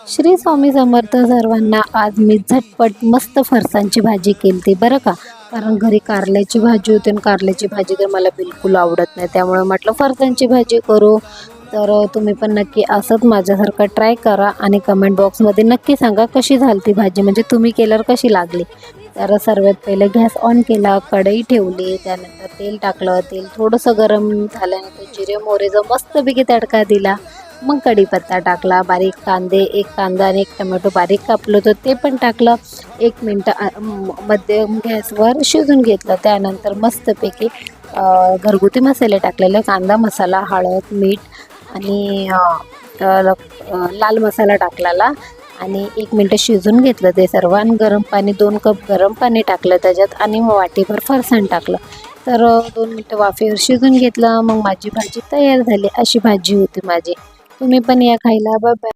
श्री स्वामी समर्थ सर्वांना. आज मी झटपट मस्त फरसांची भाजी केली बरं का. कारण घरी कारल्याची भाजी होती आणि कारल्याची भाजी तर मला बिलकुल आवडत नाही, त्यामुळे म्हटलं फरसांची भाजी करू. तर तुम्ही पण नक्की असंच माझ्यासारखं ट्राय करा आणि कमेंट बॉक्समध्ये नक्की सांगा कशी झाली ती भाजी, म्हणजे तुम्ही केल्यावर कशी लागली. तर सर्वात पहिले गॅस ऑन केला, कढई ठेवली, त्यानंतर तेल टाकलं. तेल थोडंसं गरम झाल्यानंतर जिरे मोहरीचा मस्तपैकी तडका दिला. मग कढीपत्ता टाकला, बारीक कांदे, एक कांदा आणि एक टोमॅटो बारीक कापलं होतं ते पण टाकलं. 1 मिनटं मध्यम गॅसवर शिजून घेतलं. त्यानंतर मस्तपैकी घरगुती मसाले टाकलेले, कांदा मसाला, हळद, मीठ आणि लाल मसाला टाकलेला आणि 1 मिनटं शिजून घेतलं ते सर्व. आणि गरम पाणी 2 कप गरम पाणी टाकलं त्याच्यात आणि वाटीभर फरसाण टाकलं. तर 2 मिनटं वाफेवर शिजून घेतलं. मग माझी भाजी तयार झाली. अशी भाजी होती माझी. तुम्ही पण या खायला. Bye bye.